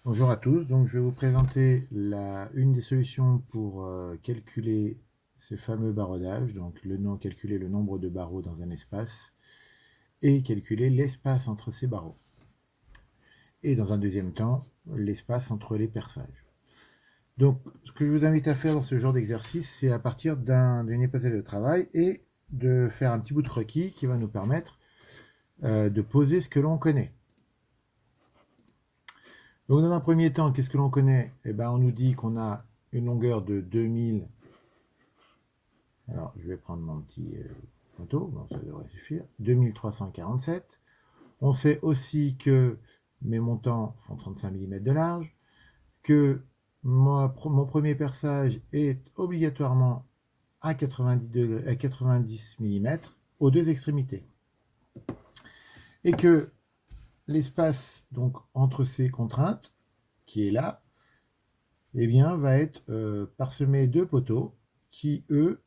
Bonjour à tous, donc je vais vous présenter une des solutions pour calculer ce fameux barodage, donc calculer le nombre de barreaux dans un espace et calculer l'espace entre ces barreaux. Et dans un deuxième temps, l'espace entre les perçages. Donc ce que je vous invite à faire dans ce genre d'exercice, c'est à partir d'une hypothèse de travail et de faire un petit bout de croquis qui va nous permettre de poser ce que l'on connaît. Donc dans un premier temps, qu'est-ce que l'on connaît? Eh ben, on nous dit qu'on a une longueur de 2000. Alors, je vais prendre mon petit photo, bon, ça devrait suffire. 2347. On sait aussi que mes montants font 35 mm de large, que mon premier perçage est obligatoirement à 90 mm aux deux extrémités. Et que l'espace donc entre ces contraintes, qui est là, eh bien, va être parsemé de poteaux qui, eux,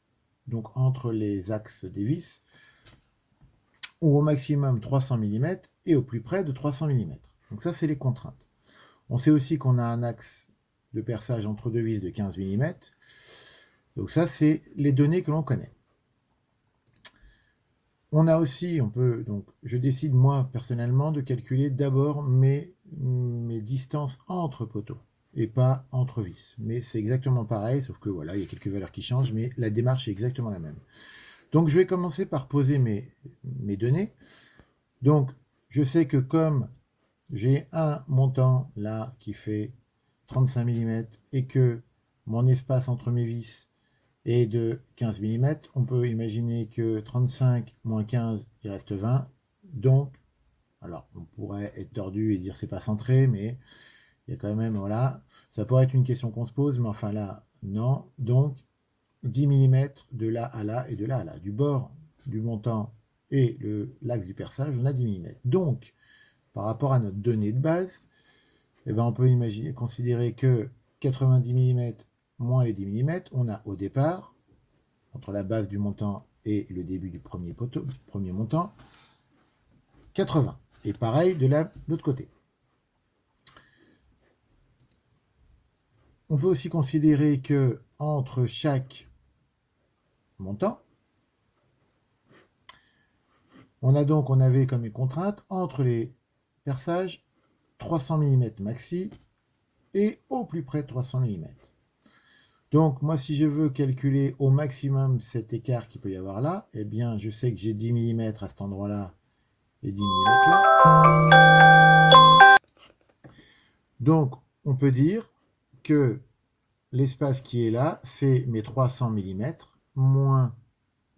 donc entre les axes des vis, ont au maximum 300 mm et au plus près de 300 mm. Donc ça, c'est les contraintes. On sait aussi qu'on a un axe de perçage entre deux vis de 15 mm. Donc ça, c'est les données que l'on connaît. On a aussi, donc je décide moi personnellement de calculer d'abord mes distances entre poteaux et pas entre vis. Mais c'est exactement pareil, sauf que voilà, il y a quelques valeurs qui changent, mais la démarche est exactement la même. Donc je vais commencer par poser mes données. Donc je sais que comme j'ai un montant là qui fait 35 mm et que mon espace entre mes vis est de 15 mm, on peut imaginer que 35 moins 15, il reste 20. Donc, alors on pourrait être tordu et dire c'est pas centré, mais il y a quand même, voilà, ça pourrait être une question qu'on se pose, mais enfin là, non. Donc, 10 mm de là à là et de là à là. Du bord du montant et l'axe du perçage, on a 10 mm. Donc, par rapport à notre donnée de base, eh ben, on peut considérer que 90 mm moins les 10 mm, on a au départ, entre la base du montant et le début du premier montant, 80. Et pareil de l'autre côté. On peut aussi considérer que entre chaque montant, on avait comme une contrainte entre les perçages 300 mm maxi et au plus près de 300 mm. Donc moi, si je veux calculer au maximum cet écart qu'il peut y avoir là, eh bien je sais que j'ai 10 mm à cet endroit-là et 10 mm là. Donc on peut dire que l'espace qui est là, c'est mes 300 mm moins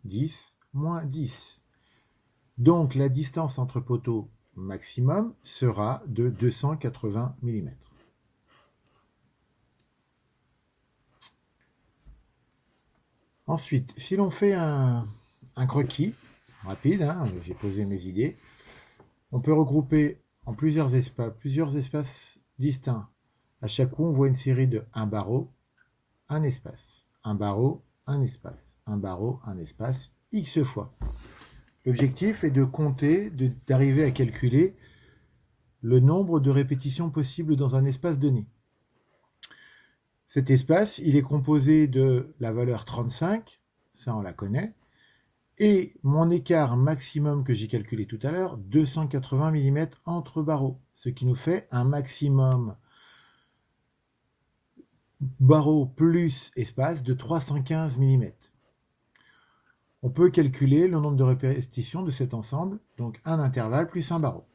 10 moins 10. Donc la distance entre poteaux maximum sera de 280 mm. Ensuite, si l'on fait un croquis rapide, hein, j'ai posé mes idées, on peut regrouper en plusieurs espaces distincts. À chaque coup, on voit une série de un barreau, un espace, un barreau, un espace, un barreau, un espace, X fois. L'objectif est de compter, d'arriver à calculer le nombre de répétitions possibles dans un espace donné. Cet espace, il est composé de la valeur 35, ça on la connaît, et mon écart maximum que j'ai calculé tout à l'heure, 280 mm entre barreaux, ce qui nous fait un maximum barreau plus espace de 315 mm. On peut calculer le nombre de répétitions de cet ensemble, donc un intervalle plus un barreau.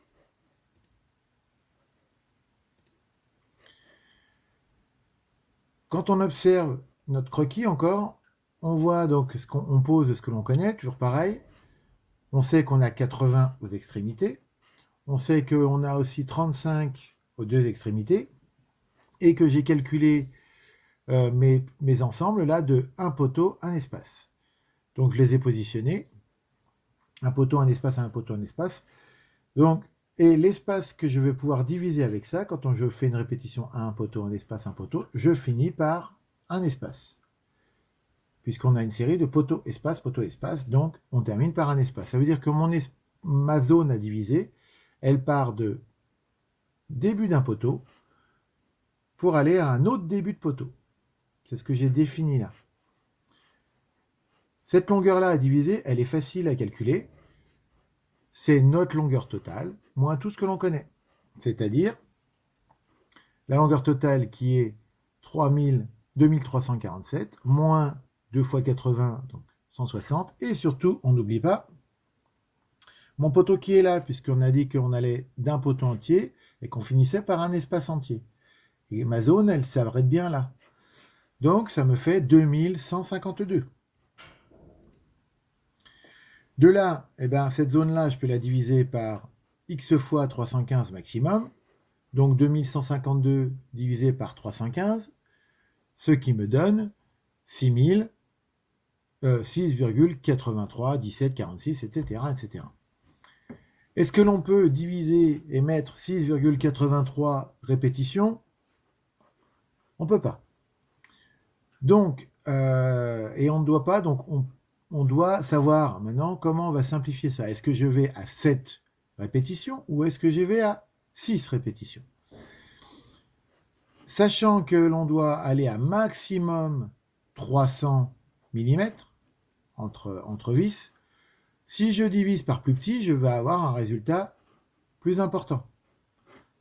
Quand on observe notre croquis encore, on voit donc on pose ce que l'on connaît, toujours pareil. On sait qu'on a 80 aux extrémités. On sait qu'on a aussi 35 aux deux extrémités. Et que j'ai calculé mes ensembles là de un poteau, un espace. Donc je les ai positionnés. Un poteau, un espace, un poteau, un espace. Donc, et l'espace que je vais pouvoir diviser avec ça, quand je fais une répétition à un poteau, un poteau, je finis par un espace. Puisqu'on a une série de poteau, espace, donc on termine par un espace. Ça veut dire que ma zone à diviser, elle part de début d'un poteau pour aller à un autre début de poteau. C'est ce que j'ai défini là. Cette longueur-là à diviser, elle est facile à calculer. C'est notre longueur totale, moins tout ce que l'on connaît. C'est-à-dire la longueur totale qui est 2347, moins 2 fois 80, donc 160. Et surtout, on n'oublie pas mon poteau qui est là, puisqu'on a dit qu'on allait d'un poteau entier et qu'on finissait par un espace entier. Et ma zone, elle s'arrête bien là. Donc, ça me fait 2152. De là, eh ben, cette zone-là, je peux la diviser par x fois 315 maximum. Donc 2152 divisé par 315, ce qui me donne 6,83, 17, 46, etc., etc. Est-ce que l'on peut diviser et mettre 6,83 répétitions? On ne peut pas. Donc, et on ne doit pas, donc on doit savoir maintenant comment on va simplifier ça. Est-ce que je vais à 7 répétitions ou est-ce que je vais à 6 répétitions? Sachant que l'on doit aller à maximum 300 mm entre vis, si je divise par plus petit, je vais avoir un résultat plus important.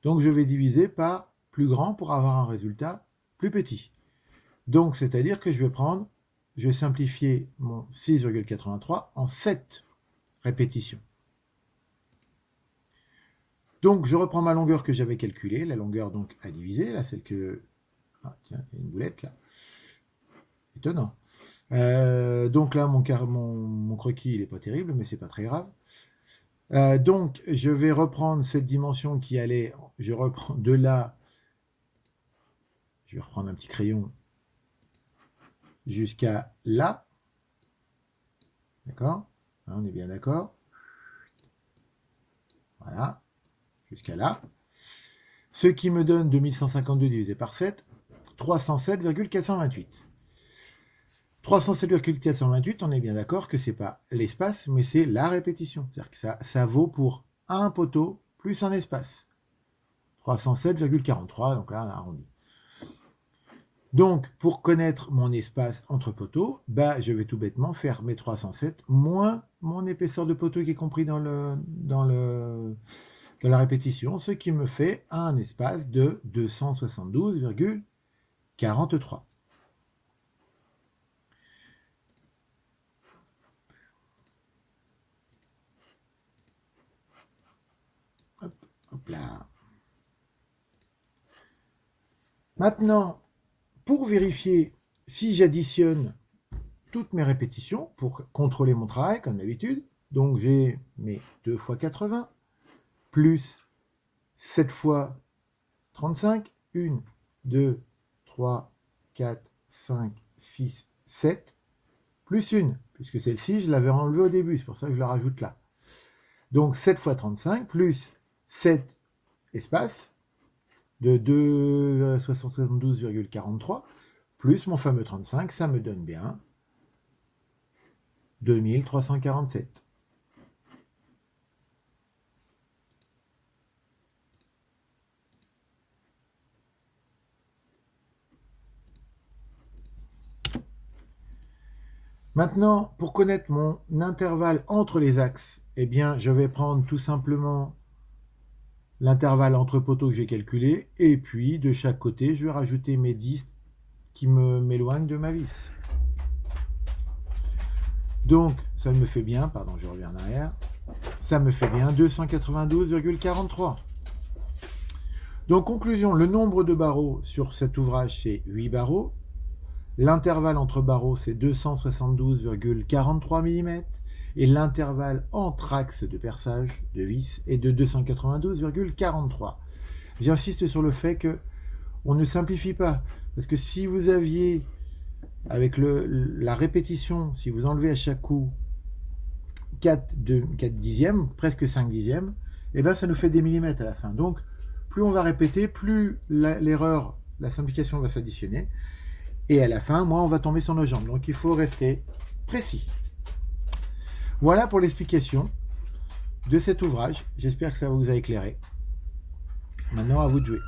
Donc je vais diviser par plus grand pour avoir un résultat plus petit. Donc c'est-à-dire que je vais simplifier mon 6,83 en 7 répétitions. Donc, je reprends ma longueur que j'avais calculée, la longueur donc à diviser, là, celle que... Ah, tiens, il y a une boulette, là. Étonnant. Donc là, mon croquis, il n'est pas terrible, mais c'est pas très grave. Donc, je vais reprendre cette dimension qui allait... Je reprends de là... Je vais reprendre un petit crayon jusqu'à là. D'accord? On est bien d'accord. Voilà. Jusqu'à là, ce qui me donne 2152 divisé par 7, 307,428. 307,428, on est bien d'accord que ce n'est pas l'espace, mais c'est la répétition. C'est-à-dire que ça vaut pour un poteau plus un espace. 307,43, donc là on a arrondi. Donc, pour connaître mon espace entre poteaux, bah, je vais tout bêtement faire mes 307 moins mon épaisseur de poteau qui est compris dans la répétition, ce qui me fait un espace de 272,43. Hop là. Maintenant, pour vérifier si j'additionne toutes mes répétitions, pour contrôler mon travail, comme d'habitude, donc j'ai mes 2 fois 80, plus 7 fois 35, 1, 2, 3, 4, 5, 6, 7, plus 1, puisque celle-ci, je l'avais enlevée au début, c'est pour ça que je la rajoute là. Donc 7 fois 35, plus 7 espaces, de 272,43, plus mon fameux 35, ça me donne bien 2347. Maintenant, pour connaître mon intervalle entre les axes, eh bien, je vais prendre tout simplement l'intervalle entre poteaux que j'ai calculé, et puis de chaque côté, je vais rajouter mes 10 qui m'éloignent de ma vis. Donc, ça me fait bien, pardon, je reviens en arrière, ça me fait bien 292,43. Donc, conclusion, le nombre de barreaux sur cet ouvrage, c'est 8 barreaux. L'intervalle entre barreaux, c'est 272,43 mm. Et l'intervalle entre axes de perçage de vis est de 292,43. J'insiste sur le fait que on ne simplifie pas. Parce que si vous aviez, avec la répétition, si vous enlevez à chaque coup 4 dixièmes, presque 5 dixièmes, et bien ça nous fait des millimètres à la fin. Donc, plus on va répéter, plus l'erreur, la simplification va s'additionner. Et à la fin, moins on va tomber sur nos jambes. Donc, il faut rester précis. Voilà pour l'explication de cet ouvrage. J'espère que ça vous a éclairé. Maintenant, à vous de jouer.